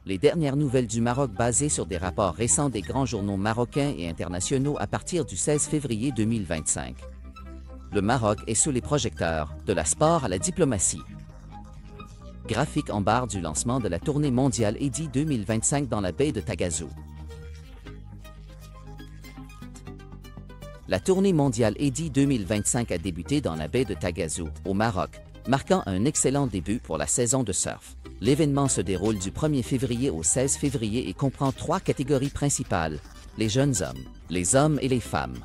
Les dernières nouvelles du Maroc basées sur des rapports récents des grands journaux marocains et internationaux à partir du 16 février 2025. Le Maroc est sous les projecteurs, de la sport à la diplomatie. Graphique en barre du lancement de la tournée mondiale Eddy 2025 dans la baie de Tagazou. La tournée mondiale Eddy 2025 a débuté dans la baie de Tagazou, au Maroc, marquant un excellent début pour la saison de surf. L'événement se déroule du 1er février au 16 février et comprend 3 catégories principales, les jeunes hommes, les hommes et les femmes.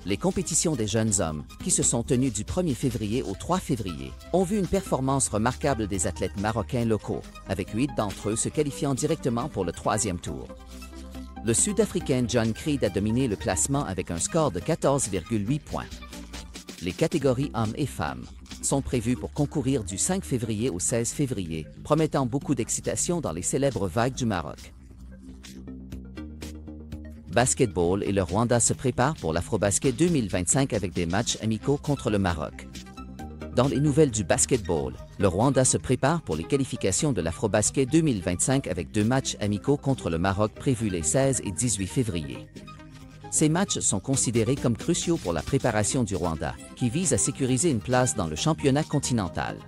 Les compétitions des jeunes hommes, qui se sont tenues du 1er février au 3 février, ont vu une performance remarquable des athlètes marocains locaux, avec 8 d'entre eux se qualifiant directement pour le 3e tour. Le Sud-Africain John Creed a dominé le classement avec un score de 14,8 points. Les catégories hommes et femmes sont prévues pour concourir du 5 février au 16 février, promettant beaucoup d'excitation dans les célèbres vagues du Maroc. Basketball et le Rwanda se préparent pour l'Afrobasket 2025 avec des matchs amicaux contre le Maroc. Dans les nouvelles du basketball, le Rwanda se prépare pour les qualifications de l'Afrobasket 2025 avec 2 matchs amicaux contre le Maroc prévus les 16 et 18 février. Ces matchs sont considérés comme cruciaux pour la préparation du Rwanda, qui vise à sécuriser une place dans le championnat continental.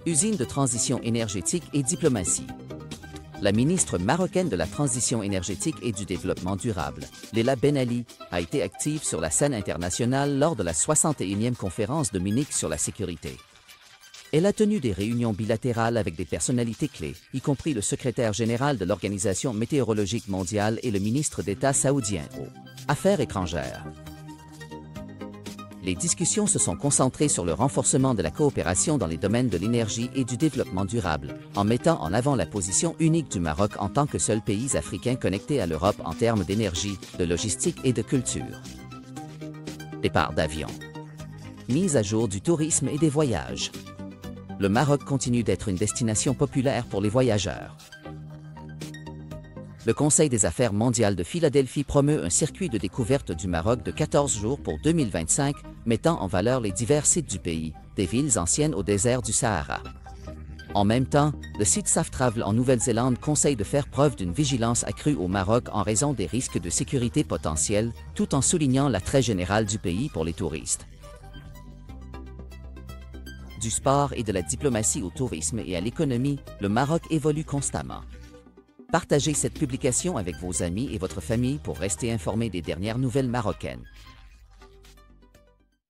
Usine de transition énergétique et diplomatie. La ministre marocaine de la Transition énergétique et du Développement durable, Leila Ben Ali, a été active sur la scène internationale lors de la 61e conférence de Munich sur la sécurité. Elle a tenu des réunions bilatérales avec des personnalités clés, y compris le secrétaire général de l'Organisation météorologique mondiale et le ministre d'État saoudien aux Affaires étrangères. Les discussions se sont concentrées sur le renforcement de la coopération dans les domaines de l'énergie et du développement durable, en mettant en avant la position unique du Maroc en tant que seul pays africain connecté à l'Europe en termes d'énergie, de logistique et de culture. Départ d'avion. Mise à jour du tourisme et des voyages. Le Maroc continue d'être une destination populaire pour les voyageurs. Le Conseil des affaires mondiales de Philadelphie promeut un circuit de découverte du Maroc de 14 jours pour 2025, mettant en valeur les divers sites du pays, des villes anciennes au désert du Sahara. En même temps, le site Saftravel en Nouvelle-Zélande conseille de faire preuve d'une vigilance accrue au Maroc en raison des risques de sécurité potentiels, tout en soulignant l'attrait général du pays pour les touristes. Du sport et de la diplomatie au tourisme et à l'économie, le Maroc évolue constamment. Partagez cette publication avec vos amis et votre famille pour rester informés des dernières nouvelles marocaines.